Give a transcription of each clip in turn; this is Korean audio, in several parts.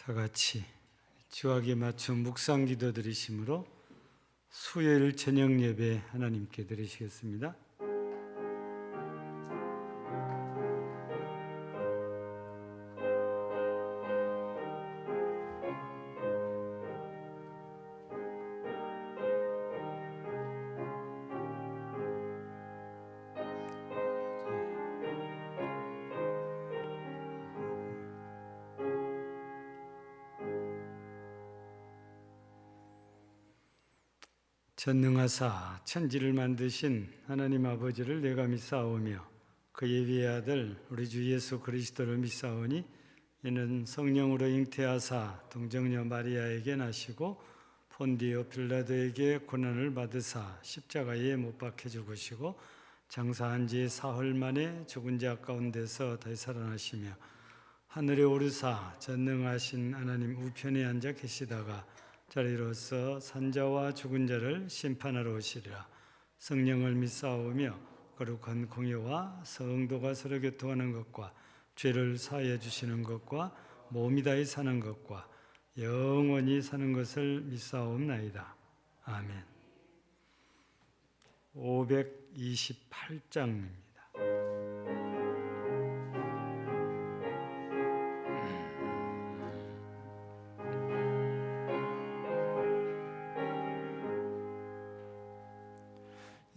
다 같이 주학에 맞춘 묵상 기도 드리심으로 수요일 저녁 예배 하나님께 드리시겠습니다. 전능하사 천지를 만드신 하나님 아버지를 내가 믿사오며 그의 위아들 우리 주 예수 그리스도를 믿사오니 이는 성령으로 잉태하사 동정녀 마리아에게 나시고 폰디오 빌라도에게 고난을 받으사 십자가에 못 박혀 죽으시고 장사한 지 사흘 만에 죽은 자 가운데서 다시 살아나시며 하늘에 오르사 전능하신 하나님 우편에 앉아 계시다가 자리로서 산자와 죽은 자를 심판하러 오시리라. 성령을 믿사오며 거룩한 공예와 성도가 서로 교통하는 것과 죄를 사하여 주시는 것과 몸이 다히 사는 것과 영원히 사는 것을 믿사옵나이다. 아멘. 528장입니다.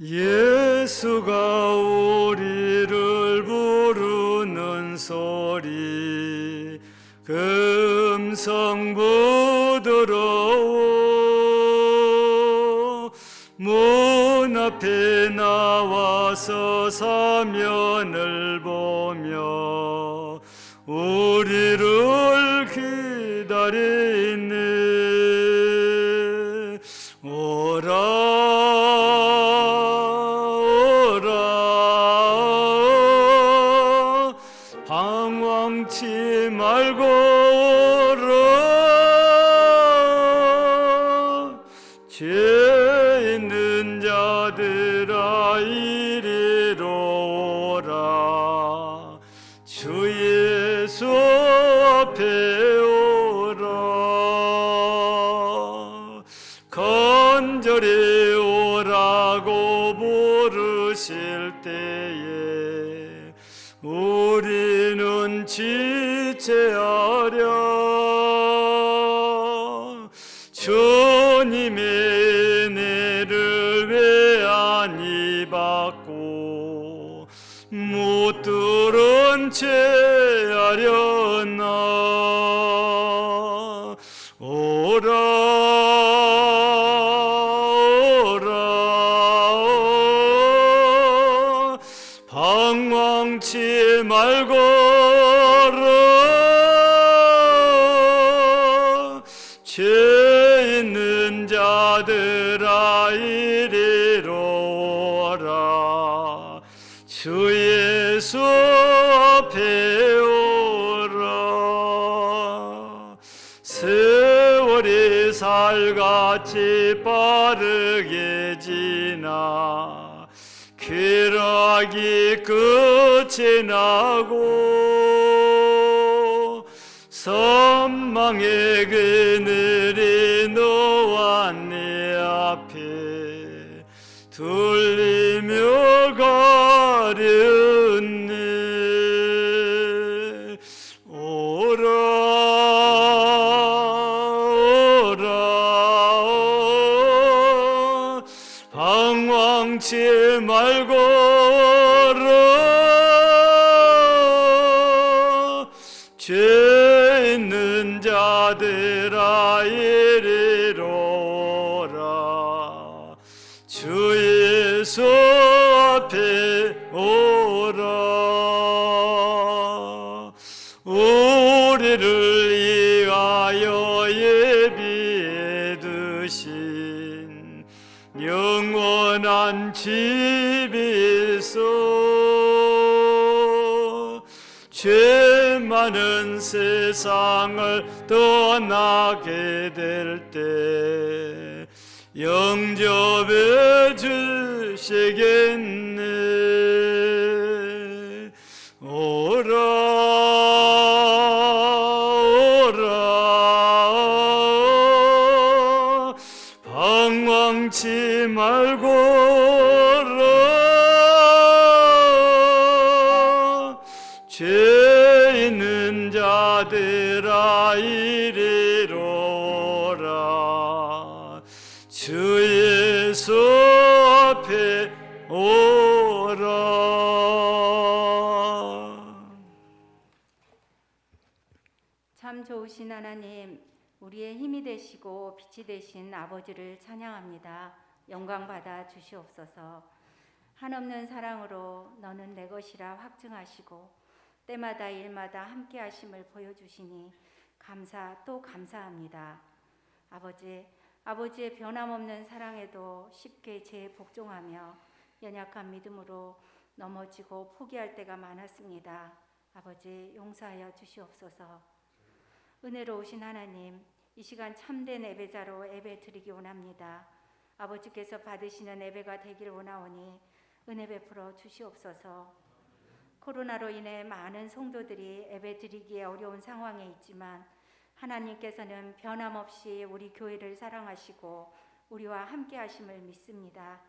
예수가 우리를 부르는 소리 금성 부드러워 문 앞에 나와서 사면을 보며 우리를 기다리네. 오라 방황치 말고 오라. 죄 있는 자들아 이리로 오라. 주 예수 앞에 오라. 간절히 오라고 부르실 때에 우리는 지체하랴. 주님의 은혜를 왜 안 받고 못 들은 채 하려나. 오라 오라 방황치 말고 오라. 죄 있는 자들아 이리로 오라. 주 예수 앞에 오라. 세월이 살같이 빠르게 지나 쾌락이 끝이 나고 선망의 그늘이 너와 내 앞에 들리며 가련네. 오라 오라 방황치 말고 오라. 죄 있는 자들아 이리로 오라. 주 예수 앞에 오라. 우리를 위하여 예비해 두신 영원한 집이 있어. 죄 많은 세상을 떠나게 될 때 영접해 주시겠네. 오라 오라 아들아 이리로 오라 주 예수 앞에 오라. 참 좋으신 하나님, 우리의 힘이 되시고 빛이 되신 아버지를 찬양합니다. 영광 받아 주시옵소서. 한없는 사랑으로 너는 내 것이라 확증하시고 때마다 일마다 함께 하심을 보여주시니 감사 또 감사합니다. 아버지의 변함없는 사랑에도 쉽게 죄에 복종하며 연약한 믿음으로 넘어지고 포기할 때가 많았습니다. 아버지 용서하여 주시옵소서. 은혜로우신 하나님, 이 시간 참된 예배자로 예배 드리기 원합니다. 아버지께서 받으시는 예배가 되길 원하오니 은혜 베풀어 주시옵소서. 코로나로 인해 많은 성도들이 예배 드리기에 어려운 상황에 있지만 하나님께서는 변함없이 우리 교회를 사랑하시고 우리와 함께 하심을 믿습니다.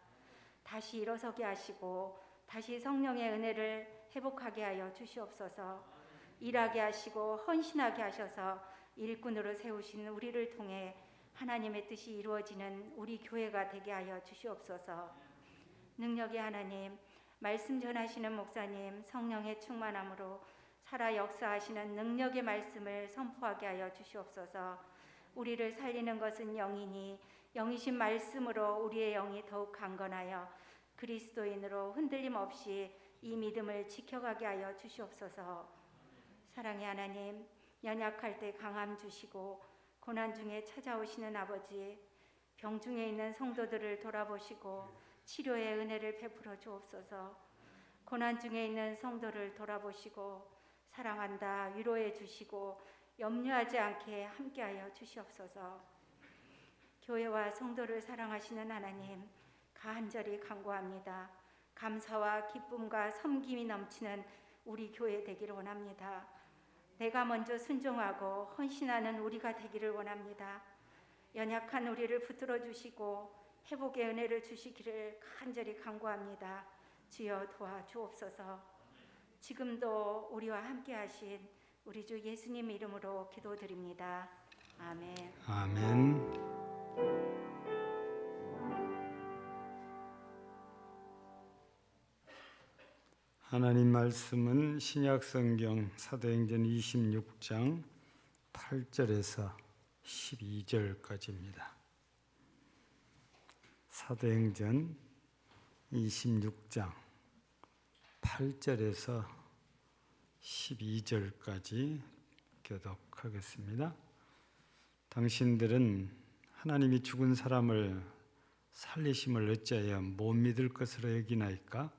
다시 일어서게 하시고 다시 성령의 은혜를 회복하게 하여 주시옵소서. 일하게 하시고 헌신하게 하셔서 일꾼으로 세우신 우리를 통해 하나님의 뜻이 이루어지는 우리 교회가 되게 하여 주시옵소서. 능력의 하나님, 말씀 전하시는 목사님, 성령의 충만함으로 살아 역사하시는 능력의 말씀을 선포하게 하여 주시옵소서. 우리를 살리는 것은 영이니 영이신 말씀으로 우리의 영이 더욱 강건하여 그리스도인으로 흔들림 없이 이 믿음을 지켜가게 하여 주시옵소서. 사랑의 하나님, 연약할 때 강함 주시고 고난 중에 찾아오시는 아버지, 병 중에 있는 성도들을 돌아보시고 치료의 은혜를 베풀어 주옵소서. 고난 중에 있는 성도를 돌아보시고 사랑한다 위로해 주시고 염려하지 않게 함께하여 주시옵소서. 교회와 성도를 사랑하시는 하나님, 간절히 간구합니다. 감사와 기쁨과 섬김이 넘치는 우리 교회 되기를 원합니다. 내가 먼저 순종하고 헌신하는 우리가 되기를 원합니다. 연약한 우리를 붙들어 주시고 회복의 은혜를 주시기를 간절히 간구합니다. 주여 도와주옵소서. 지금도 우리와 함께 하신 우리 주 예수님 이름으로 기도드립니다. 아멘. 아멘. 하나님 말씀은 신약성경 사도행전 26장 8절에서 12절까지입니다. 사도행전 26장 8절에서 12절까지 교독하겠습니다. 당신들은 하나님이 죽은 사람을 살리심을 어찌하여 못 믿을 것으로 여기나이까?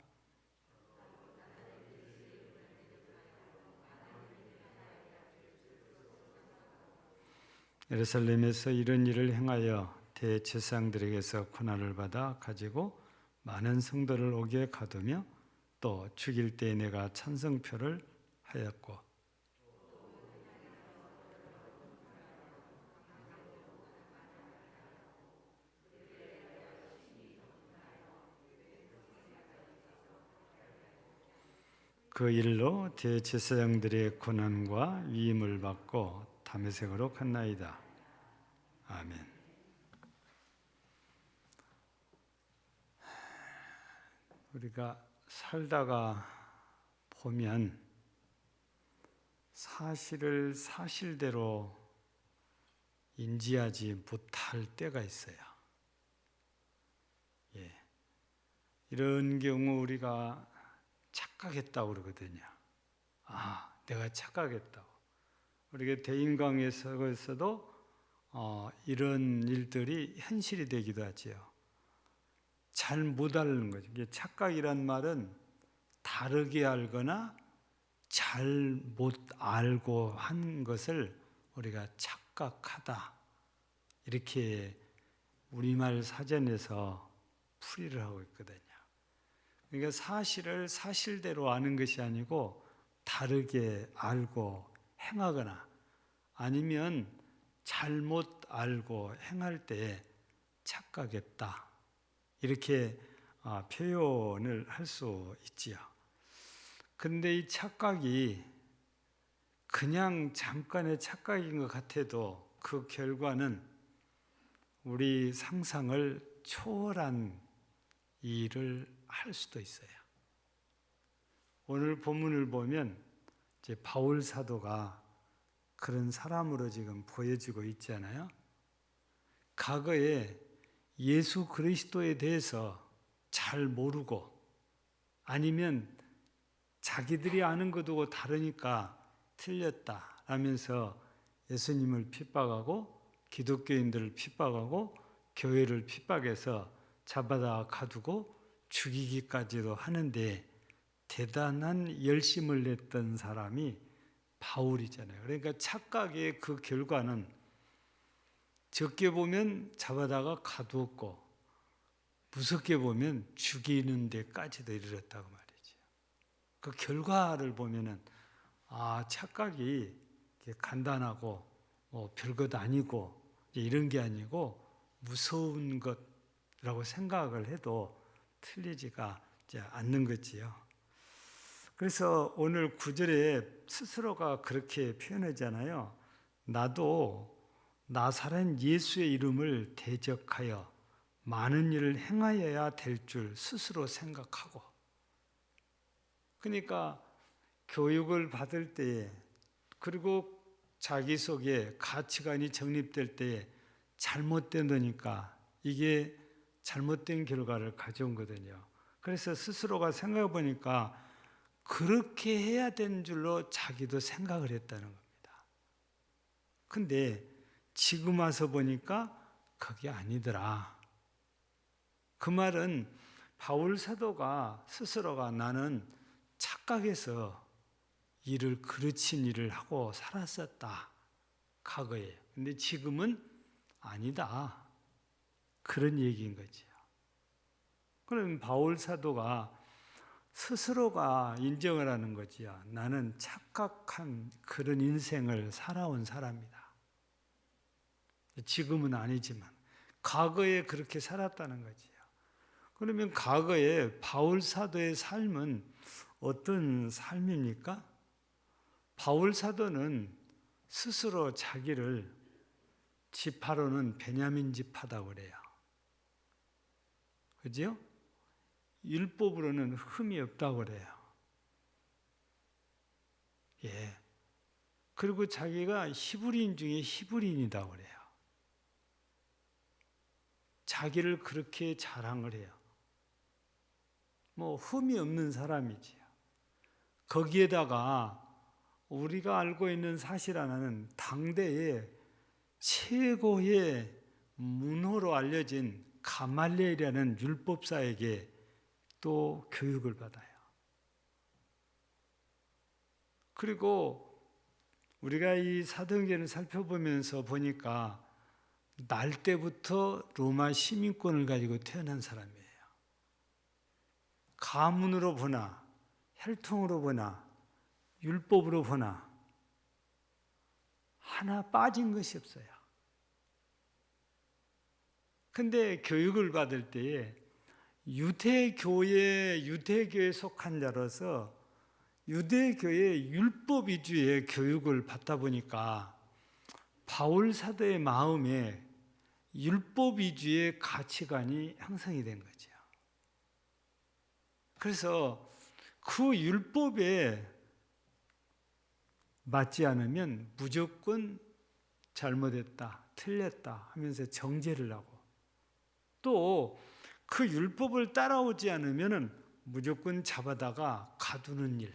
예루살렘에서 이런 일을 행하여 대제사장들에게서 고난을 받아 가지고 많은 성도를 옥에 가두며 또 죽일 때에 내가 찬성표를 하였고 그 일로 대제사장들의 고난과 위임을 받고 다메섹으로 갔나이다. 아멘. 우리가 살다가 보면 사실을 사실대로 인지하지 못할 때가 있어요. 이런 경우 우리가 착각했다고 그러거든요. 내가 착각했다고. 우리가 대인관계에서도 이런 일들이 현실이 되기도 하지요. 잘 못 알는 거죠. 착각이란 말은 다르게 알거나 잘 못 알고 한 것을 우리가 착각하다, 이렇게 우리말 사전에서 풀이를 하고 있거든요. 그러니까 사실을 사실대로 아는 것이 아니고 다르게 알고 행하거나 아니면 잘못 알고 행할 때 착각했다, 이렇게 표현을 할 수 있지요. 그런데 이 착각이 그냥 잠깐의 착각인 것 같아도 그 결과는 우리 상상을 초월한 일을 할 수도 있어요. 오늘 본문을 보면 이제 바울 사도가 그런 사람으로 지금 보여지고 있잖아요. 과거에 예수 그리스도에 대해서 잘 모르고 아니면 자기들이 아는 것하고 다르니까 틀렸다라면서 예수님을 핍박하고 기독교인들을 핍박하고 교회를 핍박해서 잡아다 가두고 죽이기까지도 하는데 대단한 열심을 냈던 사람이 바울이잖아요. 그러니까 착각의 그 결과는 적게 보면 잡아다가 가두었고 무섭게 보면 죽이는 데까지도 이르렀다고 말이죠. 그 결과를 보면은 착각이 간단하고 별것 아니고 이런 게 아니고 무서운 것이라고 생각을 해도 틀리지가 않는 거지요. 그래서 오늘 9절에 스스로가 그렇게 표현하잖아요. 나도 나사렛 예수의 이름을 대적하여 많은 일을 행하여야 될 줄 스스로 생각하고, 그러니까 교육을 받을 때에 그리고 자기 속에 가치관이 정립될 때에 잘못되니까 이게 잘못된 결과를 가져온 거거든요. 그래서 스스로가 생각해 보니까 그렇게 해야 되는 줄로 자기도 생각을 했다는 겁니다. 근데 지금 와서 보니까 그게 아니더라. 그 말은 바울 사도가 스스로가 나는 착각해서 일을 그르친 일을 하고 살았었다. 과거에. 근데 지금은 아니다. 그런 얘기인 거죠. 그럼 바울 사도가 스스로가 인정을 하는 거지요. 나는 착각한 그런 인생을 살아온 사람이다. 지금은 아니지만 과거에 그렇게 살았다는 거지요. 그러면 과거에 바울 사도의 삶은 어떤 삶입니까? 바울 사도는 스스로 자기를 지파로는 베냐민 지파다고 그래요. 그죠? 율법으로는 흠이 없다고 그래요. 예. 그리고 자기가 히브리인 중에 히브리인이라고 그래요. 자기를 그렇게 자랑을 해요. 흠이 없는 사람이지요. 거기에다가 우리가 알고 있는 사실 하나는 당대의 최고의 문호로 알려진 가말리엘이라는 율법사에게 또 교육을 받아요. 그리고 우리가 이 사도행전을 살펴보면서 보니까 날 때부터 로마 시민권을 가지고 태어난 사람이에요. 가문으로 보나 혈통으로 보나 율법으로 보나 하나 빠진 것이 없어요. 근데 교육을 받을 때에 유대교회에 속한 자로서 유대교회 율법 위주의 교육을 받다 보니까 바울 사도의 마음에 율법 위주의 가치관이 형성이 된 거죠. 그래서 그 율법에 맞지 않으면 무조건 잘못했다, 틀렸다 하면서 정죄를 하고, 또 그 율법을 따라오지 않으면 무조건 잡아다가 가두는 일,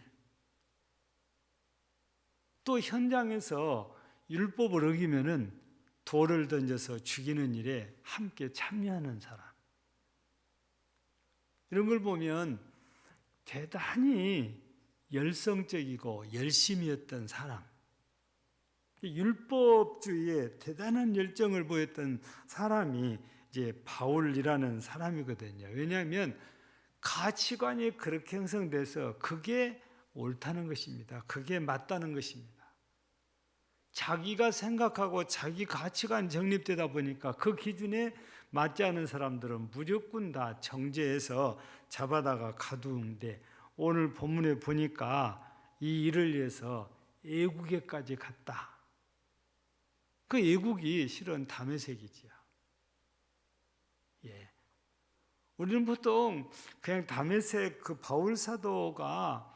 또 현장에서 율법을 어기면은 돌을 던져서 죽이는 일에 함께 참여하는 사람, 이런 걸 보면 대단히 열성적이고 열심이었던 사람, 율법주의에 대단한 열정을 보였던 사람이 이제 바울이라는 사람이거든요. 왜냐하면 가치관이 그렇게 형성돼서 그게 옳다는 것입니다. 그게 맞다는 것입니다. 자기가 생각하고 자기 가치관 정립되다 보니까 그 기준에 맞지 않은 사람들은 무조건 다 정죄해서 잡아다가 가두는데, 오늘 본문에 보니까 이 일을 위해서 애국에까지 갔다. 그 애국이 실은 다메섹이지요. 예. 우리는 보통 그냥 다메섹 그 바울 사도가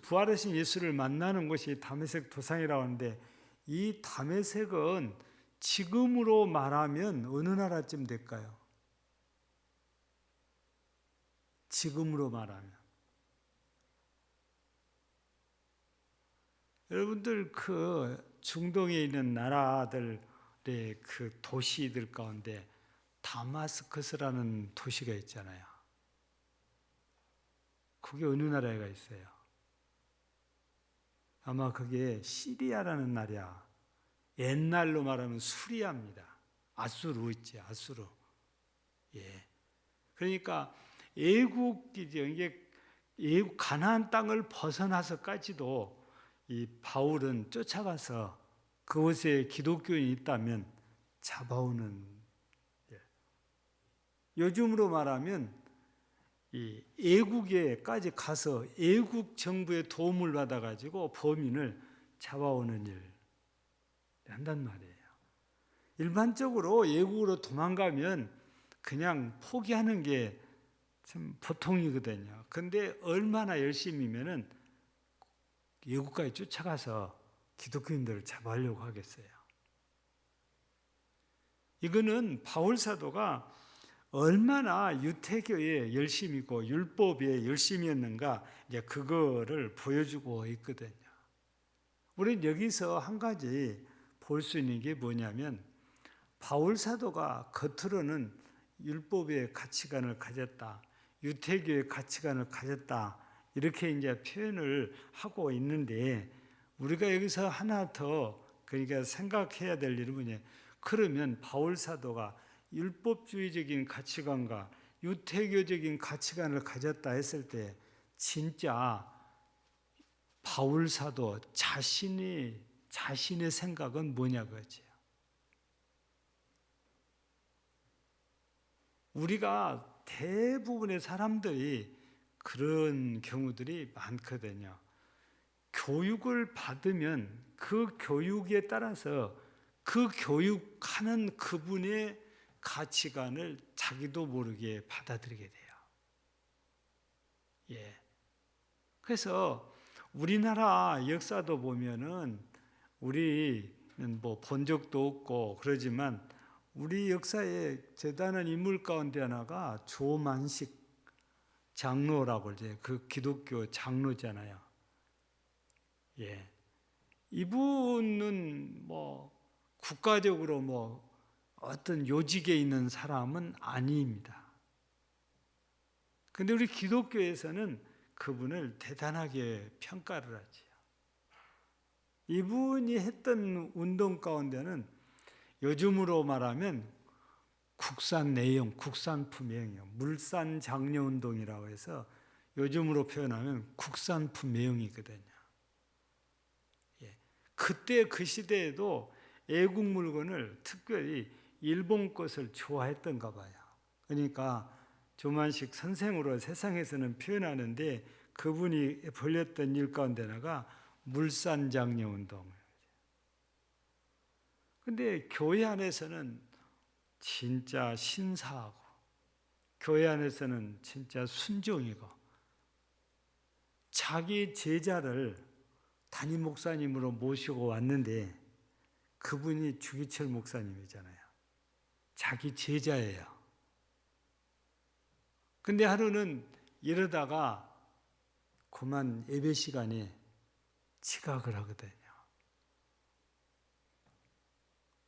부활하신 예수를 만나는 곳이 다메섹 도상이라고 하는데, 이 다메섹은 지금으로 말하면 어느 나라쯤 될까요? 지금으로 말하면. 여러분들 그 중동에 있는 나라들의 그 도시들 가운데 다마스커스라는 도시가 있잖아요. 그게 어느 나라에가 있어요? 아마 그게 시리아라는 나라. 옛날로 말하면 수리아입니다. 아수르 있지, 아수르. 예. 그러니까 애국이죠. 이게 애국 가나안 땅을 벗어나서까지도 이 바울은 쫓아가서 그곳에 기독교인이 있다면 잡아오는. 예. 요즘으로 말하면 이 애국에까지 가서 애국 정부의 도움을 받아가지고 범인을 잡아오는 일 한단 말이에요. 일반적으로 애국으로 도망가면 그냥 포기하는 게 참 보통이거든요. 근데 얼마나 열심히면은 애국까지 쫓아가서 기독교인들을 잡아오려고 하겠어요. 이거는 바울 사도가 얼마나 유태교에 열심이고 율법에 열심이었는가, 이제 그거를 보여주고 있거든요. 우리는 여기서 한 가지 볼 수 있는 게 뭐냐면, 바울 사도가 겉으로는 율법의 가치관을 가졌다, 유태교의 가치관을 가졌다, 이렇게 이제 표현을 하고 있는데, 우리가 여기서 하나 더 그러니까 생각해야 될 일은 뭐냐? 그러면 바울 사도가 율법주의적인 가치관과 유태교적인 가치관을 가졌다 했을 때 진짜 바울 사도 자신의 생각은 뭐냐고요. 우리가 대부분의 사람들이 그런 경우들이 많거든요. 교육을 받으면 그 교육에 따라서 그 교육하는 그분의 가치관을 자기도 모르게 받아들이게 돼요. 예. 그래서 우리나라 역사도 보면은 우리는 뭐 본 적도 없고 그러지만 우리 역사에 대단한 인물 가운데 하나가 조만식 장로라고 이제 그 기독교 장로잖아요. 예. 이분은 뭐 국가적으로 뭐 어떤 요직에 있는 사람은 아닙니다. 근데 우리 기독교에서는 그분을 대단하게 평가를 하지요. 이분이 했던 운동 가운데는 요즘으로 말하면 국산 내용, 국산품 내용이요. 물산 장려 운동이라고 해서 요즘으로 표현하면 국산품 내용이거든요. 예. 그때 그 시대에도 애국 물건을 특별히 일본 것을 좋아했던가 봐요. 그러니까 조만식 선생으로 세상에서는 표현하는데 그분이 벌였던 일 가운데 하나가 물산 장려 운동. 근데 교회 안에서는 진짜 신사하고 교회 안에서는 진짜 순종이고 자기 제자를 담임 목사님으로 모시고 왔는데 그분이 주기철 목사님이잖아요. 자기 제자예요. 근데 하루는 이러다가 그만 예배 시간에 지각을 하거든요.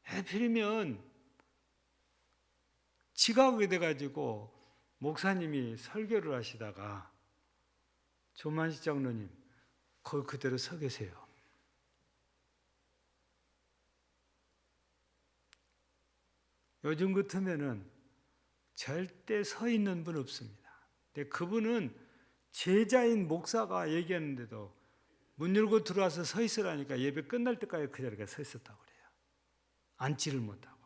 하필이면 지각이 돼가지고 목사님이 설교를 하시다가 조만식 장로님 거기 그대로 서 계세요. 요즘 같으면은 절대 서 있는 분 없습니다. 근데 그분은 제자인 목사가 얘기하는데도 문 열고 들어와서 서 있으라니까 예배 끝날 때까지 그 자리에 서 있었다고 그래요. 앉지를 못하고.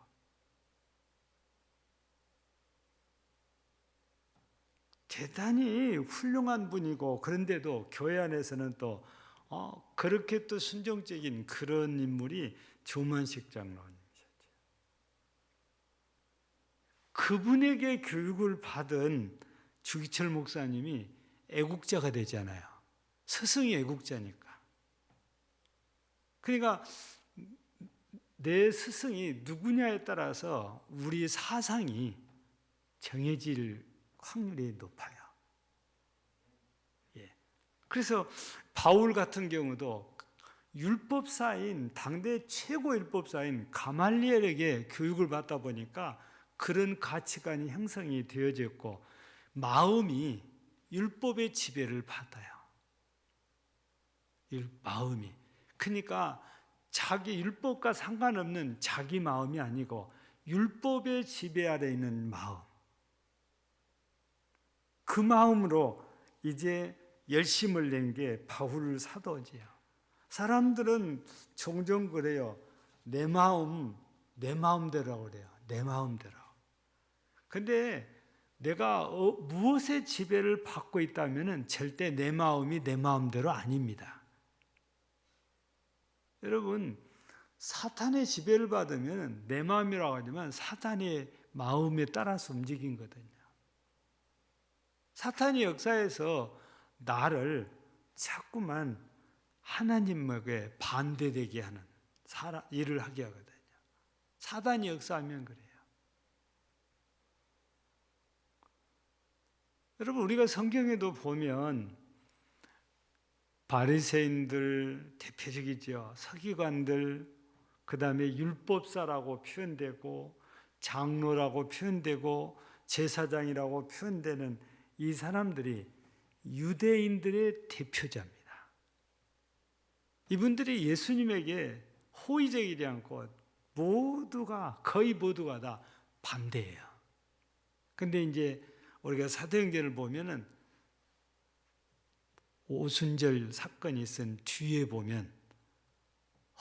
대단히 훌륭한 분이고 그런데도 교회 안에서는 또 그렇게 또 순종적인 그런 인물이 조만식 장로님이셨죠. 그분에게 교육을 받은 주기철 목사님이 애국자가 되잖아요. 스승이 애국자니까. 그러니까 내 스승이 누구냐에 따라서 우리 사상이 정해질 확률이 높아요. 예. 그래서 바울 같은 경우도 율법사인, 당대 최고 율법사인 가말리엘에게 교육을 받다 보니까 그런 가치관이 형성이 되어졌고 마음이 율법의 지배를 받아요. 마음이. 그러니까 자기 율법과 상관없는 자기 마음이 아니고 율법의 지배 아래 있는 마음. 그 마음으로 이제 열심을 낸 게 바울 사도지요. 사람들은 종종 그래요. 내 마음대로 그래요. 내 마음대로. 근데 내가 무엇의 지배를 받고 있다면 절대 내 마음이 내 마음대로 아닙니다. 여러분, 사탄의 지배를 받으면 내 마음이라고 하지만 사탄의 마음에 따라서 움직인 거거든요. 사탄이 역사에서 나를 자꾸만 하나님에게 반대되게 하는 일을 하게 하거든요. 사단이 역사하면 그래요. 여러분, 우리가 성경에도 보면 바리새인들 대표적이죠. 서기관들, 그 다음에 율법사라고 표현되고 장로라고 표현되고 제사장이라고 표현되는 이 사람들이 유대인들의 대표자입니다. 이분들이 예수님에게 호의적이지 않고 거의 모두가 다 반대예요. 근데 이제 우리가 사도행전을 보면은 오순절 사건이 있은 뒤에 보면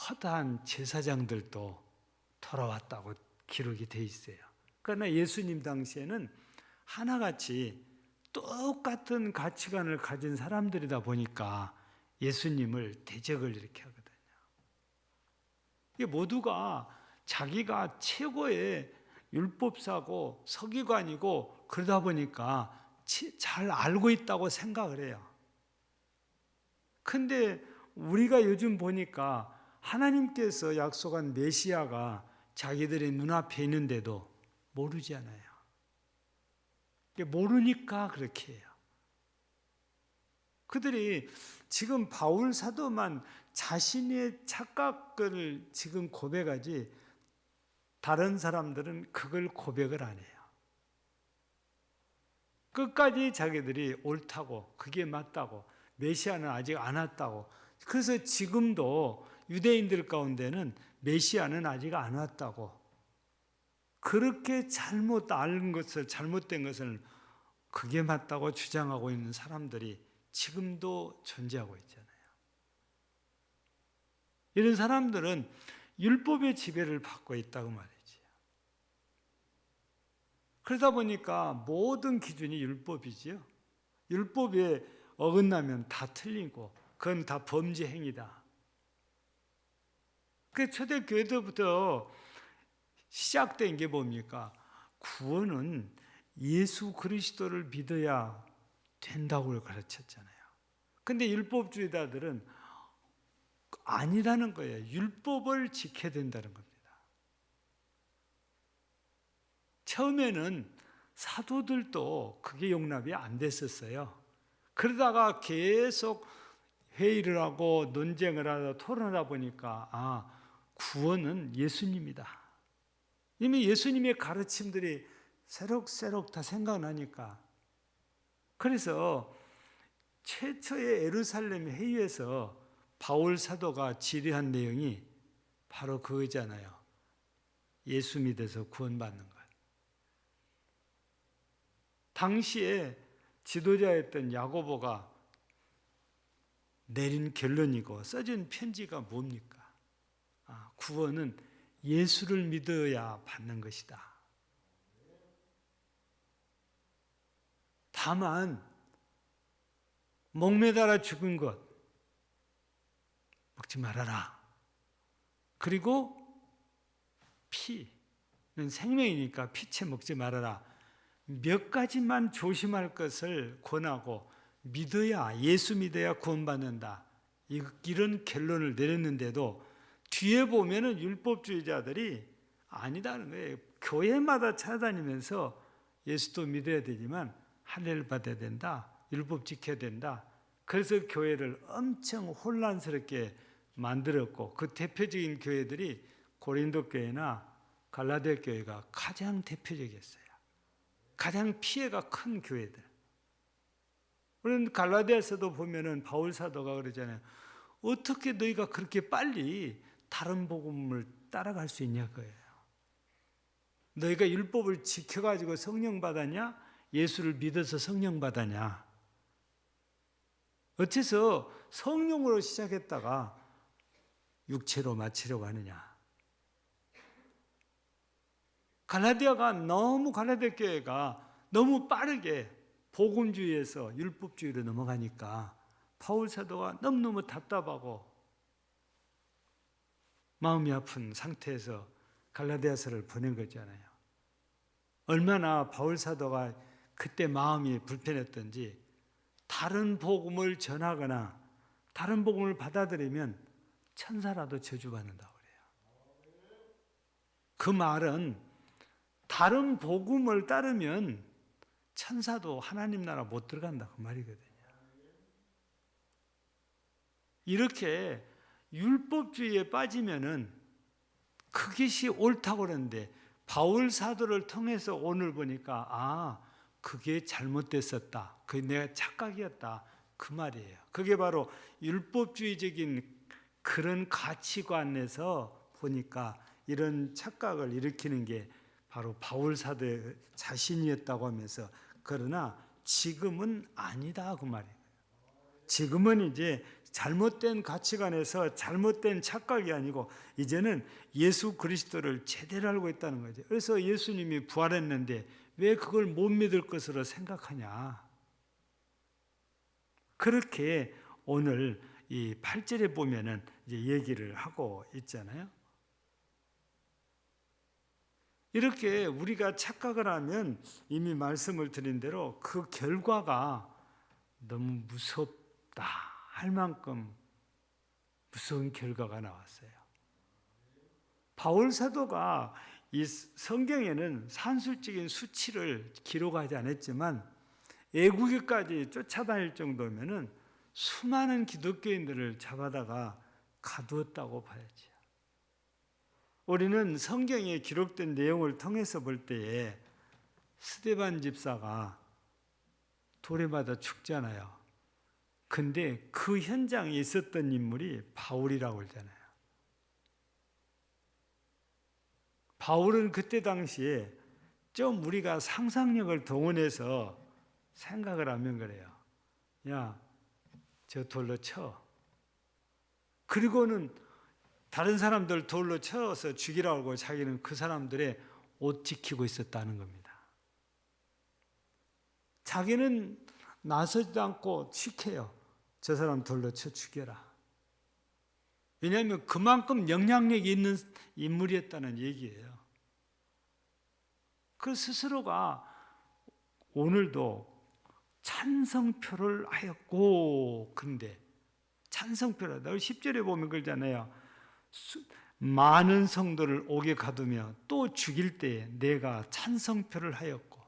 허다한 제사장들도 돌아왔다고 기록이 돼 있어요. 그러나 예수님 당시에는 하나같이 똑같은 가치관을 가진 사람들이다 보니까 예수님을 대적을 이렇게 하거든요. 이게 모두가 자기가 최고의 율법사고 서기관이고 그러다 보니까 잘 알고 있다고 생각을 해요. 근데 우리가 요즘 보니까 하나님께서 약속한 메시아가 자기들의 눈앞에 있는데도 모르지 않아요. 모르니까 그렇게 해요. 그들이 지금 바울 사도만 자신의 착각을 지금 고백하지 다른 사람들은 그걸 고백을 안 해요. 끝까지 자기들이 옳다고 그게 맞다고 메시아는 아직 안 왔다고. 그래서 지금도 유대인들 가운데는 메시아는 아직 안 왔다고 그렇게 잘못된 것을 그게 맞다고 주장하고 있는 사람들이 지금도 존재하고 있잖아요. 이런 사람들은 율법의 지배를 받고 있다고 말이지. 그러다 보니까 모든 기준이 율법이지요. 율법에 어긋나면 다 틀리고 그건 다 범죄 행위다. 그 초대교회 때부터 시작된 게 뭡니까? 구원은 예수 그리스도를 믿어야 된다고 가르쳤잖아요. 근데 율법주의자들은 아니라는 거예요. 율법을 지켜야 된다는 겁니다. 처음에는 사도들도 그게 용납이 안 됐었어요. 그러다가 계속 회의를 하고 논쟁을 하다 토론하다 보니까 구원은 예수님이다. 이미 예수님의 가르침들이 새록새록 다 생각나니까. 그래서 최초의 예루살렘 회의에서 바울 사도가 질의한 내용이 바로 그거잖아요. 예수 믿어서 구원받는 것. 당시에 지도자였던 야고보가 내린 결론이고 써진 편지가 뭡니까? 구원은 예수를 믿어야 받는 것이다. 다만 목매달아 죽은 것, 먹지 말아라. 그리고 피는 생명이니까 피채 먹지 말아라. 몇 가지만 조심할 것을 권하고 믿어야, 예수 믿어야 구원받는다, 이런 결론을 내렸는데도 뒤에 보면은 율법주의자들이 아니다는 거예요. 교회마다 찾아다니면서 예수도 믿어야 되지만 할례를 받아야 된다, 율법 지켜야 된다. 그래서 교회를 엄청 혼란스럽게 만들었고, 그 대표적인 교회들이 고린도 교회나 갈라디아 교회가 가장 대표적이었어요. 가장 피해가 큰 교회들. 우리는 갈라디아서도 보면은 바울 사도가 그러잖아요. 어떻게 너희가 그렇게 빨리 다른 복음을 따라갈 수 있냐 거예요. 너희가 율법을 지켜가지고 성령 받았냐? 예수를 믿어서 성령 받았냐? 어째서 성령으로 시작했다가 육체로 마치려고 하느냐? 갈라디아 교회가 너무 빠르게 복음주의에서 율법주의로 넘어가니까 바울 사도가 너무너무 답답하고 마음이 아픈 상태에서 갈라디아서를 보낸 거잖아요. 얼마나 바울 사도가 그때 마음이 불편했던지, 다른 복음을 전하거나 다른 복음을 받아들이면 천사라도 저주받는다고 그래요. 그 말은 다른 복음을 따르면 천사도 하나님 나라 못 들어간다 그 말이거든요. 이렇게 율법주의에 빠지면은 그것이 옳다고 그러는데, 바울 사도를 통해서 오늘 보니까 그게 잘못됐었다, 그게 내가 착각이었다 그 말이에요. 그게 바로 율법주의적인 그런 가치관에서 보니까 이런 착각을 일으키는 게 바로 바울 사도의 자신이었다고 하면서, 그러나 지금은 아니다 그 말이에요. 지금은 이제 잘못된 가치관에서 잘못된 착각이 아니고 이제는 예수 그리스도를 제대로 알고 있다는 거죠. 그래서 예수님이 부활했는데 왜 그걸 못 믿을 것으로 생각하냐? 그렇게 오늘 이 8절에 보면은 이제 얘기를 하고 있잖아요. 이렇게 우리가 착각을 하면 이미 말씀을 드린 대로 그 결과가 너무 무섭다 할 만큼 무서운 결과가 나왔어요. 바울 사도가 이 성경에는 산술적인 수치를 기록하지 않았지만 애국에까지 쫓아다닐 정도면은 수많은 기독교인들을 잡아다가 가두었다고 봐야지. 우리는 성경에 기록된 내용을 통해서 볼 때에 스데반 집사가 돌에 맞아 죽잖아요. 근데 그 현장에 있었던 인물이 바울이라고 그러잖아요. 바울은 그때 당시에 좀 우리가 상상력을 동원해서 생각을 하면 그래요. 야, 저 돌로 쳐. 그리고는 다른 사람들 돌로 쳐서 죽이라고 자기는 그 사람들의 옷 지키고 있었다는 겁니다. 자기는 나서지도 않고 시켜요. 저 사람 돌로 쳐 죽여라. 왜냐하면 그만큼 영향력이 있는 인물이었다는 얘기예요. 그 스스로가 오늘도 찬성표를 하였고, 근데 찬성표를 10절에 보면 그러잖아요. 많은 성도를 옥에 가두며 또 죽일 때에 내가 찬성표를 하였고,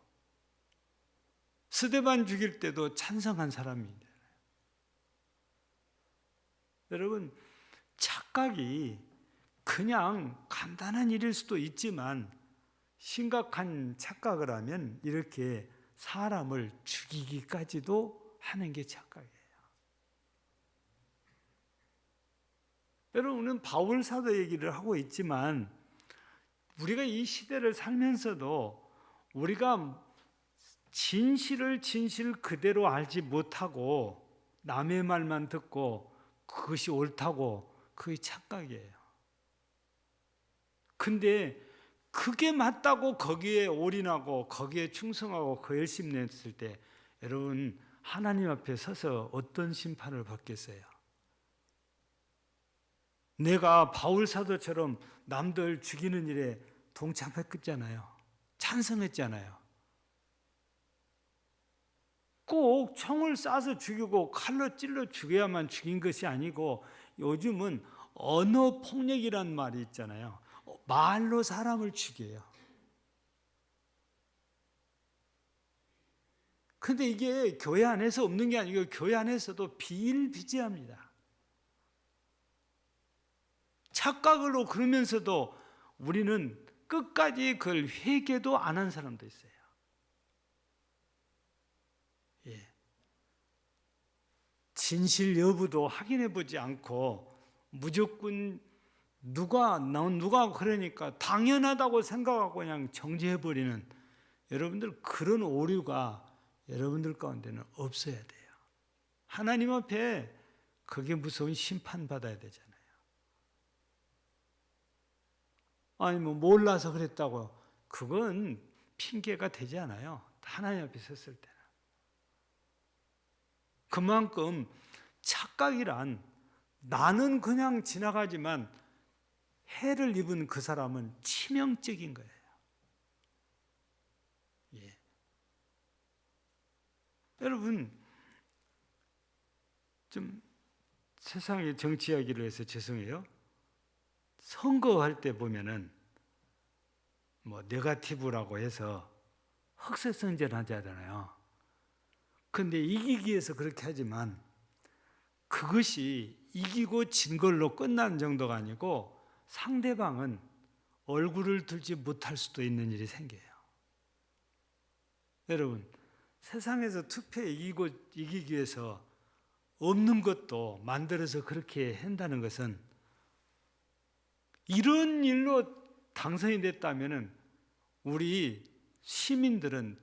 스데반 죽일 때도 찬성한 사람입니다. 여러분, 착각이 그냥 간단한 일일 수도 있지만 심각한 착각을 하면 이렇게 사람을 죽이기까지도 하는 게 착각이에요. 여러분은 바울 사도 얘기를 하고 있지만 우리가 이 시대를 살면서도 우리가 진실 그대로 알지 못하고 남의 말만 듣고 그것이 옳다고, 그게 착각이에요. 근데 그게 맞다고 거기에 올인하고 거기에 충성하고 그 열심히 냈을 때 여러분 하나님 앞에 서서 어떤 심판을 받겠어요? 내가 바울 사도처럼 남들 죽이는 일에 동참했잖아요. 찬성했잖아요. 꼭 총을 쏴서 죽이고 칼로 찔러 죽여야만 죽인 것이 아니고 요즘은 언어 폭력이란 말이 있잖아요. 말로 사람을 죽여요. 근데 이게 교회 안에서 없는 게 아니고 교회 안에서도 비일비재합니다. 착각으로 그러면서도 우리는 끝까지 그걸 회개도 안 한 사람도 있어요. 예. 진실 여부도 확인해 보지 않고 무조건 누가 그러니까 당연하다고 생각하고 그냥 정지해 버리는 여러분들 그런 오류가 여러분들 가운데는 없어야 돼요. 하나님 앞에 그게 무서운 심판받아야 되잖아요. 아니 뭐 몰라서 그랬다고 그건 핑계가 되지 않아요. 하나님 앞에 섰을 때는. 그만큼 착각이란 나는 그냥 지나가지만 해를 입은 그 사람은 치명적인 거예요. 예. 여러분 좀 세상의 정치 이야기를 해서 죄송해요. 선거할 때 보면은 뭐 네거티브라고 해서 흑색선전 하잖아요. 근데 이기기 위해서 그렇게 하지만 그것이 이기고 진 걸로 끝나는 정도가 아니고 상대방은 얼굴을 들지 못할 수도 있는 일이 생겨요. 여러분, 세상에서 투표에 이기기 위해서 없는 것도 만들어서 그렇게 한다는 것은 이런 일로 당선이 됐다면 우리 시민들은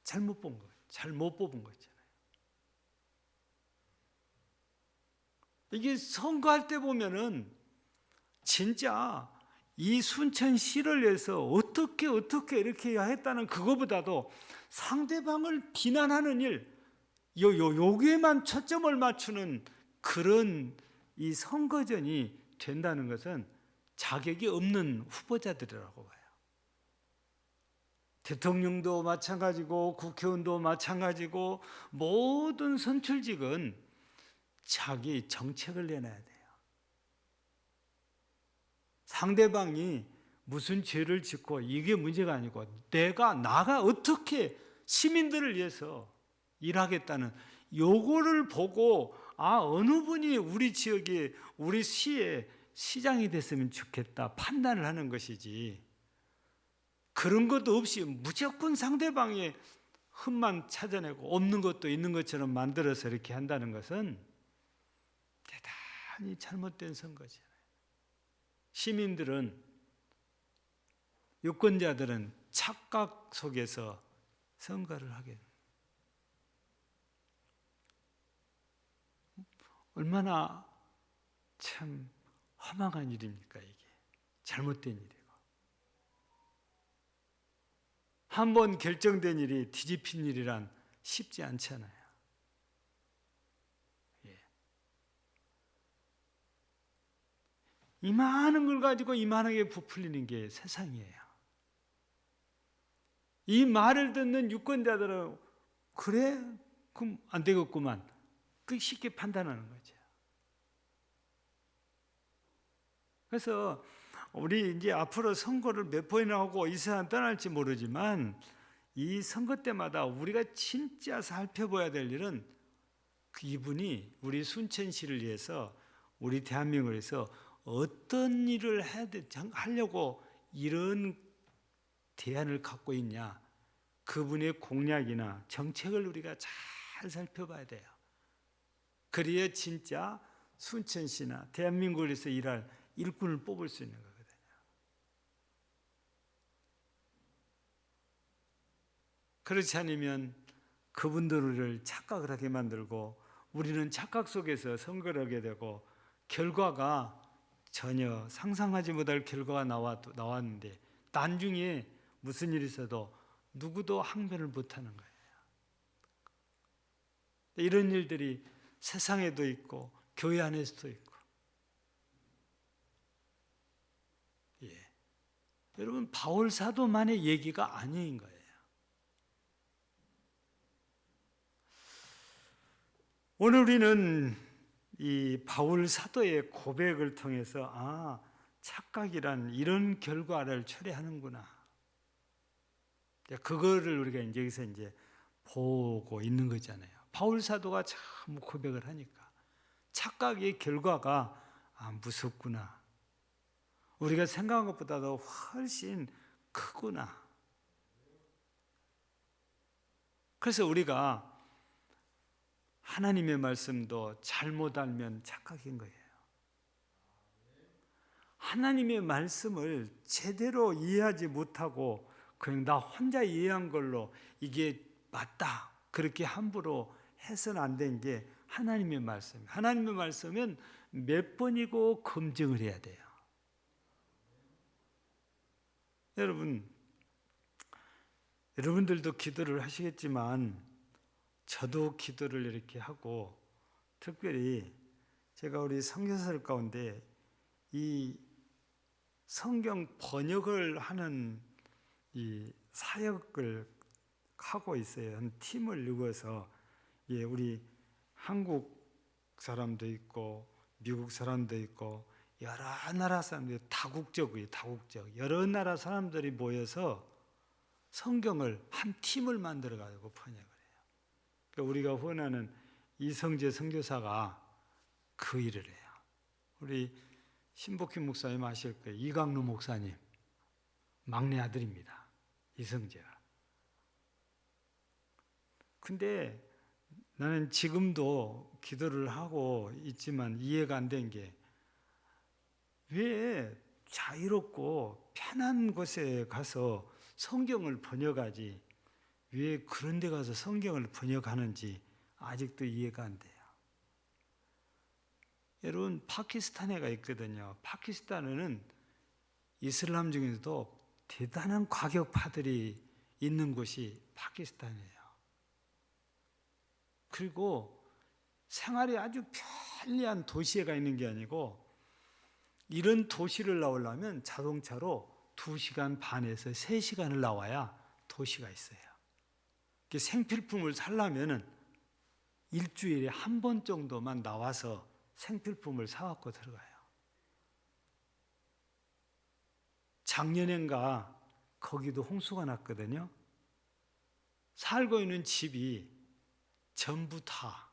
잘못 본 거예요. 잘못 뽑은 거 있잖아요. 이게 선거할 때 보면은 진짜 이 순천시를 위해서 어떻게 이렇게 했다는 그거보다도 상대방을 비난하는 일, 여기에만 초점을 맞추는 그런 이 선거전이 된다는 것은 자격이 없는 후보자들이라고 봐요. 대통령도 마찬가지고 국회의원도 마찬가지고 모든 선출직은 자기 정책을 내놔야 돼요. 상대방이 무슨 죄를 짓고 이게 문제가 아니고 나가 어떻게 시민들을 위해서 일하겠다는 요거를 보고 어느 분이 우리 지역에 우리 시에 시장이 됐으면 좋겠다 판단을 하는 것이지 그런 것도 없이 무조건 상대방의 흠만 찾아내고 없는 것도 있는 것처럼 만들어서 이렇게 한다는 것은 대단히 잘못된 선거잖아요. 시민들은 유권자들은 착각 속에서 선거를 하게 됩니다. 얼마나 참 허망한 일입니까 이게. 잘못된 일이고. 한번 결정된 일이 뒤집힌 일이란 쉽지 않잖아요. 예. 이만한 걸 가지고 이만하게 부풀리는 게 세상이에요. 이 말을 듣는 유권자들은 그래? 그럼 안 되겠구만. 그 쉽게 판단하는 거죠. 그래서 우리 이제 앞으로 선거를 몇 번이나 하고 이 세상 떠날지 모르지만 이 선거 때마다 우리가 진짜 살펴봐야 될 일은 이분이 우리 순천시를 위해서 우리 대한민국을 위해서 어떤 일을 하려고 이런 대안을 갖고 있냐 그분의 공약이나 정책을 우리가 잘 살펴봐야 돼요. 그래야 진짜 순천시나 대한민국을 위해서 일할 일꾼을 뽑을 수 있는 거거든요. 그렇지 않으면 그분들을 착각을 하게 만들고 우리는 착각 속에서 선거를 하게 되고 결과가 전혀 상상하지 못할 결과가 나왔는데 나중에 무슨 일이 있어도 누구도 항변을 못하는 거예요. 이런 일들이 세상에도 있고 교회 안에서도 있고 여러분 바울 사도만의 얘기가 아닌 거예요. 오늘 우리는 이 바울 사도의 고백을 통해서 착각이란 이런 결과를 초래하는구나. 그거를 우리가 이제 여기서 이제 보고 있는 거잖아요. 바울 사도가 참 고백을 하니까 착각의 결과가 무섭구나. 우리가 생각한 것보다도 훨씬 크구나. 그래서 우리가 하나님의 말씀도 잘못 알면 착각인 거예요. 하나님의 말씀을 제대로 이해하지 못하고 그냥 나 혼자 이해한 걸로 이게 맞다 그렇게 함부로 해서는 안 된 게 하나님의 말씀이에요. 하나님의 말씀은 몇 번이고 검증을 해야 돼요. 여러분들도 기도를 하시겠지만 저도 기도를 이렇게 하고, 특별히 제가 우리 선교사들 가운데 이 성경 번역을 하는 이 사역을 하고 있어요. 한 팀을 이루어서 우리 한국 사람도 있고 미국 사람도 있고 여러 나라 사람들이 다국적이에요. 다국적 여러 나라 사람들이 모여서 성경을 한 팀을 만들어 가지고 번역을 해요. 그러니까 우리가 후원하는 이성재 선교사가 그 일을 해요. 우리 신복희 목사님 아실 거예요. 이강루 목사님 막내 아들입니다. 이성재가. 근데 나는 지금도 기도를 하고 있지만 이해가 안 된 게, 왜 자유롭고 편한 곳에 가서 성경을 번역하지 왜 그런 데 가서 성경을 번역하는지 아직도 이해가 안 돼요. 여러분 파키스탄에가 있거든요. 파키스탄에는 이슬람 중에서도 대단한 과격파들이 있는 곳이 파키스탄이에요. 그리고 생활이 아주 편리한 도시에 가 있는 게 아니고, 이런 도시를 나오려면 자동차로 2시간 반에서 3시간을 나와야 도시가 있어요. 생필품을 사려면 일주일에 한 번 정도만 나와서 생필품을 사갖고 들어가요. 작년엔가 거기도 홍수가 났거든요. 살고 있는 집이 전부 다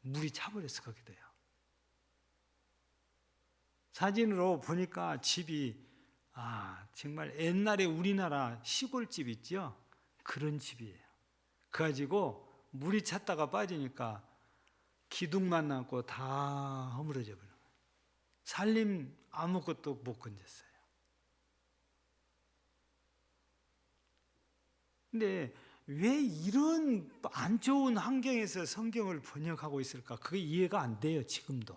물이 차버렸어. 거기도요. 사진으로 보니까 집이 정말 옛날에 우리나라 시골집 있죠? 그런 집이에요. 그래가지고 물이 찼다가 빠지니까 기둥만 남고 다 허물어져 버려요. 살림 아무것도 못 건졌어요. 근데 왜 이런 안 좋은 환경에서 성경을 번역하고 있을까? 그게 이해가 안 돼요. 지금도.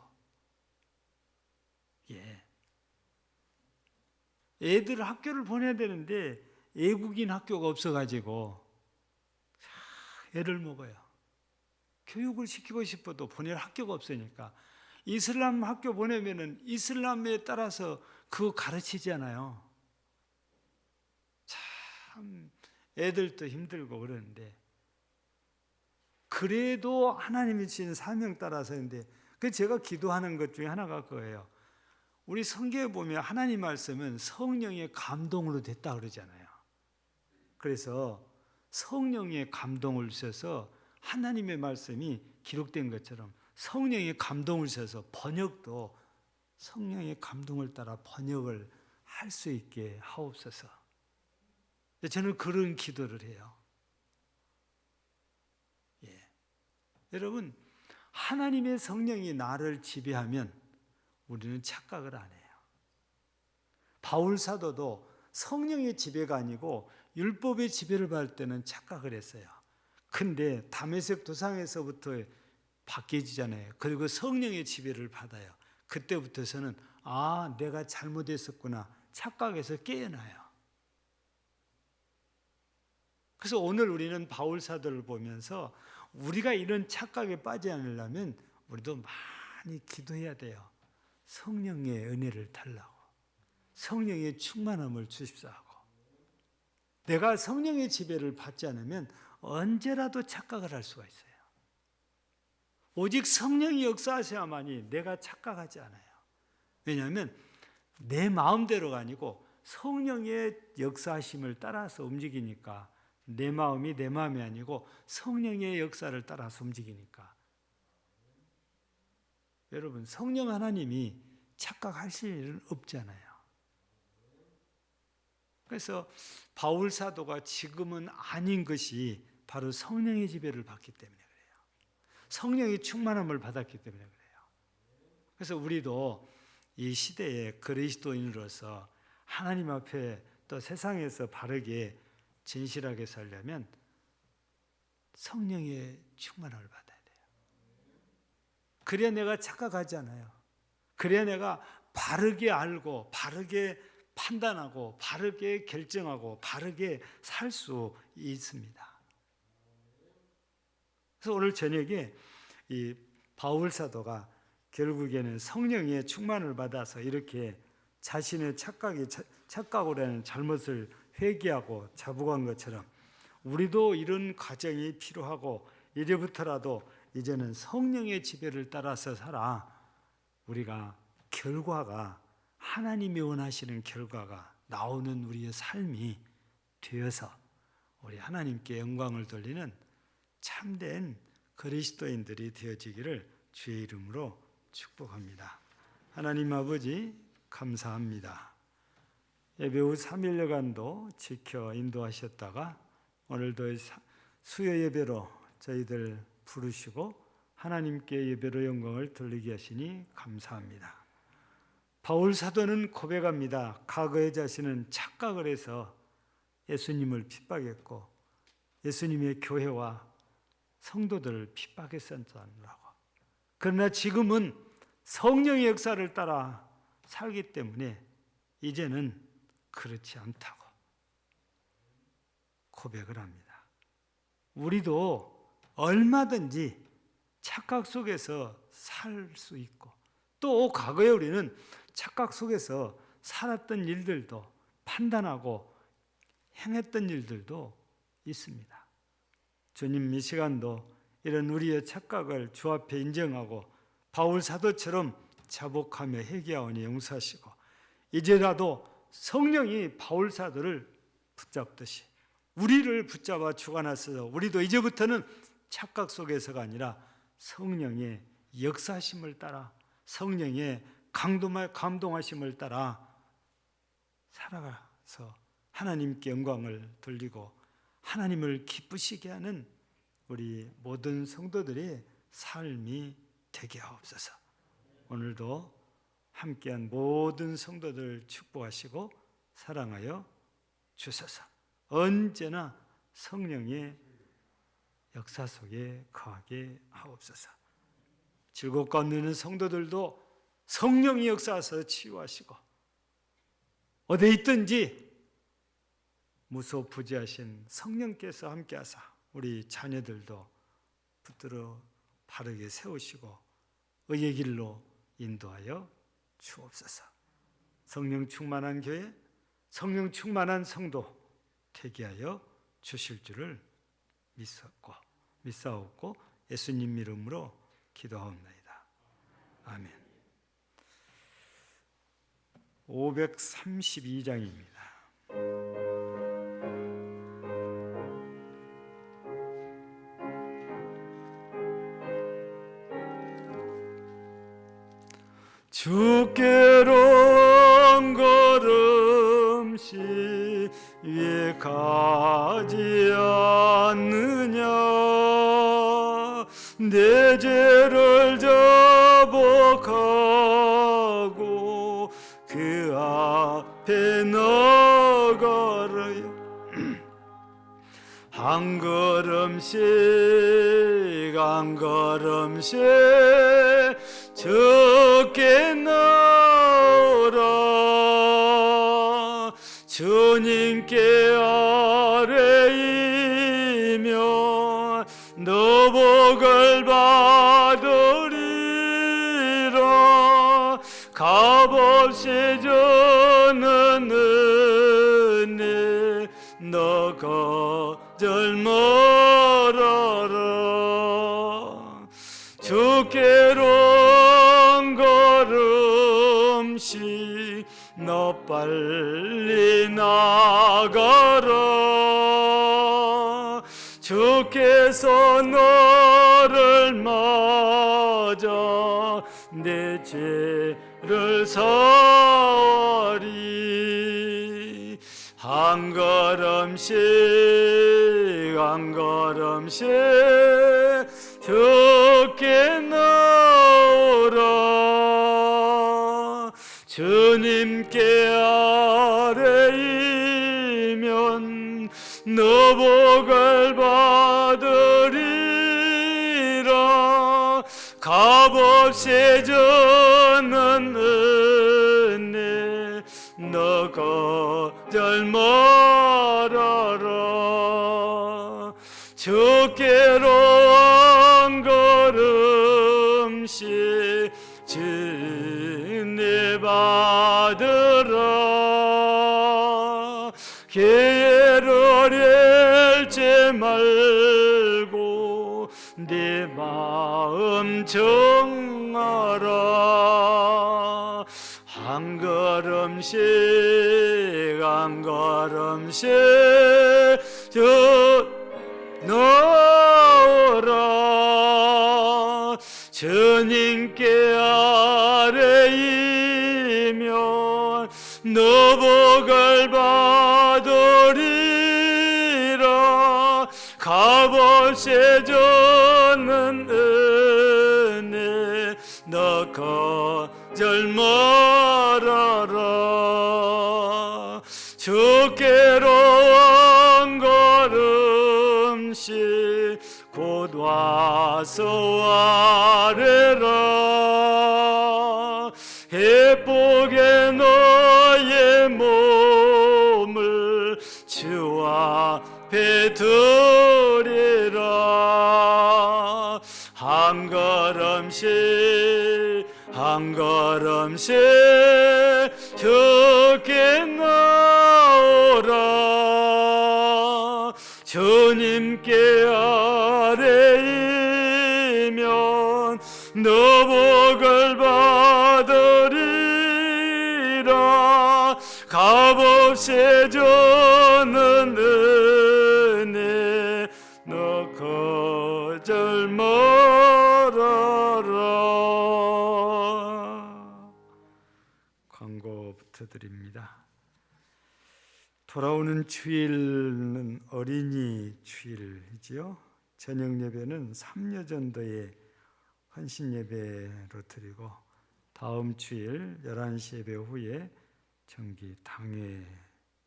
애들 학교를 보내야 되는데 외국인 학교가 없어가지고 애를 먹어요. 교육을 시키고 싶어도 보낼 학교가 없으니까. 이슬람 학교 보내면은 이슬람에 따라서 그거 가르치잖아요. 참 애들도 힘들고 그러는데, 그래도 하나님이 주신 사명 따라서인데, 그 제가 기도하는 것 중에 하나가 그거예요. 우리 성경에 보면 하나님 말씀은 성령의 감동으로 됐다 그러잖아요. 그래서 성령의 감동을 주셔서 하나님의 말씀이 기록된 것처럼 성령의 감동을 주셔서 번역도 성령의 감동을 따라 번역을 할 수 있게 하옵소서. 저는 그런 기도를 해요. 여러분, 하나님의 성령이 나를 지배하면 우리는 착각을 안 해요. 바울 사도도 성령의 지배가 아니고 율법의 지배를 받을 때는 착각을 했어요. 근데 다메섹 도상에서부터 바뀌어지잖아요. 그리고 성령의 지배를 받아요. 그때부터서는 내가 잘못했었구나, 착각해서 깨어나요. 그래서 오늘 우리는 바울 사도를 보면서 우리가 이런 착각에 빠지지 않으려면 우리도 많이 기도해야 돼요. 성령의 은혜를 달라고. 성령의 충만함을 주십사 하고, 내가 성령의 지배를 받지 않으면 언제라도 착각을 할 수가 있어요. 오직 성령이 역사하셔야만이 내가 착각하지 않아요. 왜냐하면 내 마음대로가 아니고 성령의 역사하심을 따라서 움직이니까, 내 마음이 내 마음이 아니고 성령의 역사를 따라서 움직이니까. 여러분, 성령 하나님이 착각하실 일은 없잖아요. 그래서 바울 사도가 지금은 아닌 것이 바로 성령의 지배를 받기 때문에 그래요. 성령의 충만함을 받았기 때문에 그래요. 그래서 우리도 이 시대에 그리스도인으로서 하나님 앞에 또 세상에서 바르게 진실하게 살려면 성령의 충만함을 받아야 돼요. 그래야 내가 착각하지 않아요. 그래야 내가 바르게 알고 바르게 판단하고 바르게 결정하고 바르게 살 수 있습니다. 그래서 오늘 저녁에 이 바울 사도가 결국에는 성령의 충만을 받아서 이렇게 자신의 착각으로 하는 잘못을 회개하고 자복한 것처럼 우리도 이런 과정이 필요하고, 이제부터라도 이제는 성령의 지배를 따라서 살아 우리가 결과가 하나님이 원하시는 결과가 나오는 우리의 삶이 되어서 우리 하나님께 영광을 돌리는 참된 그리스도인들이 되어지기를 주의 이름으로 축복합니다. 하나님 아버지, 감사합니다. 예배 후 3일여간도 지켜 인도하셨다가 오늘도 수요 예배로 저희들 부르시고 하나님께 예배로 영광을 돌리게 하시니 감사합니다. 바울 사도는 고백합니다. 과거의 자신은 착각을 해서 예수님을 핍박했고 예수님의 교회와 성도들을 핍박했었다고. 그러나 지금은 성령의 역사를 따라 살기 때문에 이제는 그렇지 않다고 고백을 합니다. 우리도 얼마든지 착각 속에서 살 수 있고, 또 과거에 우리는 착각 속에서 살았던 일들도 판단하고 행했던 일들도 있습니다. 주님, 이 시간도 이런 우리의 착각을 주 앞에 인정하고 바울 사도처럼 자복하며 회개하오니 용서하시고, 이제라도 성령이 바울 사도를 붙잡듯이 우리를 붙잡아 주관하셔서 우리도 이제부터는 착각 속에서가 아니라 성령의 역사심을 따라 성령의 감동하심을 따라 살아가서 하나님께 영광을 돌리고 하나님을 기쁘시게 하는 우리 모든 성도들의 삶이 되게 하옵소서. 오늘도 함께한 모든 성도들 축복하시고 사랑하여 주소서. 언제나 성령의 역사 속에 거하게 하옵소서. 즐겁고 얻는 성도들도 성령이 역사하셔서 치유하시고 어디에 있든지 무소부지하신 성령께서 함께하사 우리 자녀들도 붙들어 바르게 세우시고 의의 길로 인도하여 주옵소서. 성령 충만한 교회, 성령 충만한 성도 되게 하여 주실 줄을 믿사옵고 예수님 이름으로 기도하옵나이다. 아멘. 532장입니다. 주께로 한 걸음씩 위에 가지 않느냐. 내 죄를 자복하고 그 앞에 나가라요. 한 걸음씩 한 걸음씩 적게 나오라. 주님께 아뢰이면 너 복을 받으리라. 값없이 주는 멀어라 주께로 한 걸음씩 너 빨리 나가라 주께서 너를 맞아 내 죄를 사하리 한 걸음씩 한 걸음씩 주께 나오라 주님께 아뢰이면 너 복을 받으리라 값없이 주는 은혜 너 거절 말아라 주께로 한 걸음씩 진리 받으라 게으를 잃지 말고 네 마음 정하라 한 걸음씩 한 걸음씩 나오라 주님께 아뢰이면 너 복을 받으리라 값없이 주는 은혜 너 거절 말아라 주께로 한 걸음씩 곧 와서 아뢰라 예쁘게 너의 몸을 주 앞에 드리라 한 걸음씩 한 걸음씩 주께 나오라 주님께 아뢰이면 너 복을 받으리라 값없이 주는 은혜 너 거절 말아라. 광고부터 드립니다. 돌아오는 주일은 어린이 주일이지요. 저녁 예배는 삼려전도의 헌신 예배로 드리고 다음 주일 11시 예배 후에 정기 당회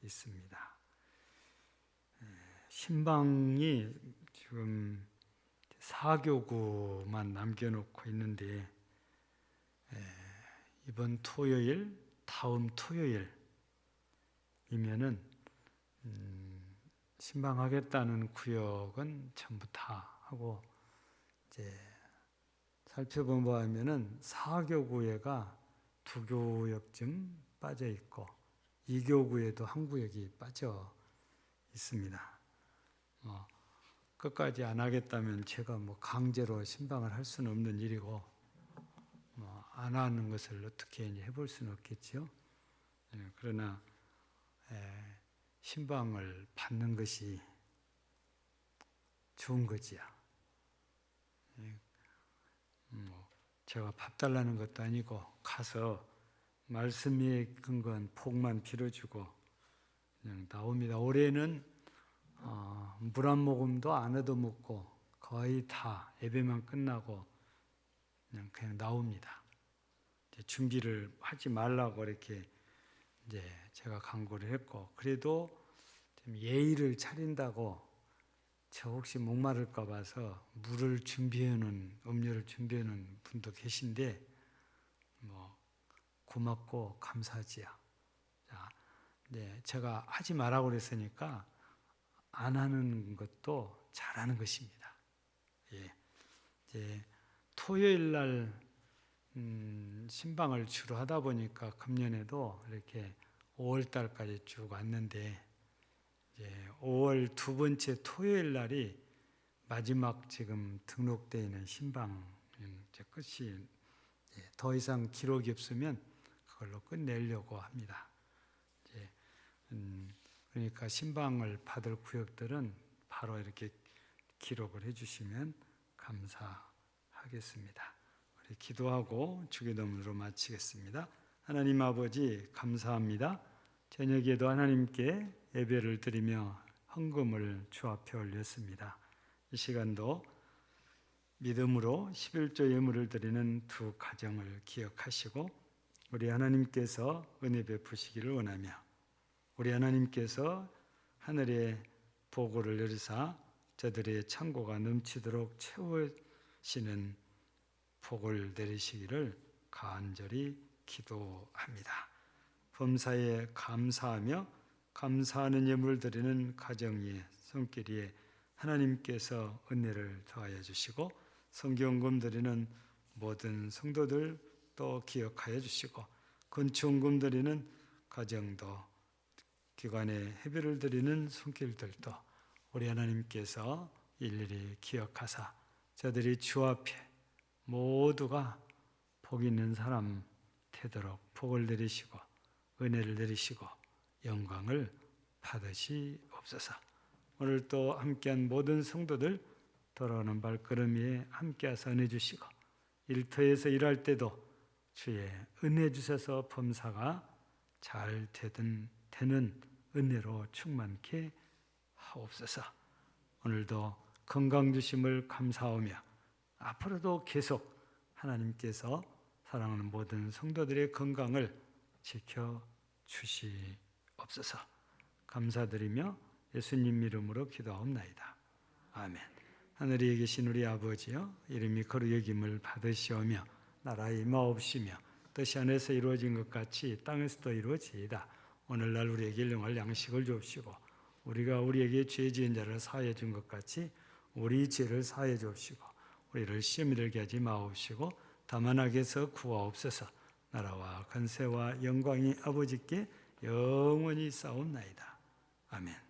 있습니다. 신방이 지금 4교구만 남겨놓고 있는데 이번 토요일, 다음 토요일이면은 신방하겠다는 구역은 전부 다 하고 이제 살펴보면은 4교구에가 2교역쯤 빠져 있고 2교구에도 한 구역이 빠져 있습니다. 끝까지 안 하겠다면 제가 강제로 신방을 할 수는 없는 일이고 안 하는 것을 어떻게 해볼 수는 없겠죠. 그러나 신방을 받는 것이 좋은 거지요. 제가 밥 달라는 것도 아니고 가서 말씀에 근거한 복만 빌어주고 그냥 나옵니다. 올해는 물 한 모금도 안 얻어먹고 거의 다 예배만 끝나고 그냥 나옵니다. 이제 준비를 하지 말라고 이렇게 이제 제가 강구를 했고 그래도 좀 예의를 차린다고 저 혹시 목마를까 봐서 물을 준비해놓은 음료를 준비해놓은 분도 계신데 고맙고 감사하지요. 자, 네, 제가 하지 말라고 그랬으니까 안 하는 것도 잘하는 것입니다. 예, 이제 토요일 날 신방을 주로 하다 보니까 금년에도 이렇게 5월 달까지 쭉 왔는데 5월 두 번째 토요일 날이 마지막 지금 등록되어 있는 신방 이제 끝이 더 이상 기록이 없으면 그걸로 끝내려고 합니다. 그러니까 신방을 받을 구역들은 바로 이렇게 기록을 해주시면 감사하겠습니다. 우리 기도하고 주기도문으로 마치겠습니다. 하나님 아버지 감사합니다. 저녁에도 하나님께 예배를 드리며 헌금을 주 앞에 올렸습니다. 이 시간도 믿음으로 11조 예물을 드리는 두 가정을 기억하시고 우리 하나님께서 은혜 베푸시기를 원하며 우리 하나님께서 하늘의 보고를 내리사 저들의 창고가 넘치도록 채우시는 복을 내리시기를 간절히 기도합니다. 범사에 감사하며 감사하는 예물을 드리는 가정 위에 손길 위에 하나님께서 은혜를 더하여 주시고 성경금 드리는 모든 성도들 또 기억하여 주시고 건축금 드리는 가정도 기관에 회비를 드리는 손길들도 우리 하나님께서 일일이 기억하사 저들이 주 앞에 모두가 복 있는 사람 되도록 복을 내리시고 은혜를 내리시고 영광을 받으시옵소서. 오늘 또 함께한 모든 성도들 돌아오는 발걸음 위에 함께하사 은혜 주시고 일터에서 일할 때도 주의 은혜 주셔서 범사가 잘 되는 은혜로 충만케 하옵소서. 오늘도 건강 주심을 감사하며 앞으로도 계속 하나님께서 사랑하는 모든 성도들의 건강을 지켜 주시옵소서. 감사드리며 예수님 이름으로 기도하옵나이다. 아멘. 하늘에 계신 우리 아버지여, 이름이 거룩히 여김을 받으시오며 나라의 임하옵시며 뜻이 하늘에서 이루어진 것 같이 땅에서도 이루어지이다. 오늘날 우리에게 일용할 양식을 주옵시고 우리가 우리에게 죄 지은 자를 사하여 준 것 같이 우리 죄를 사하여 주옵시고 우리를 시험에 들게 하지 마옵시고 다만 악에서 구하옵소서. 나라와 권세와 영광이 아버지께 영원히 싸움나이다. 아멘.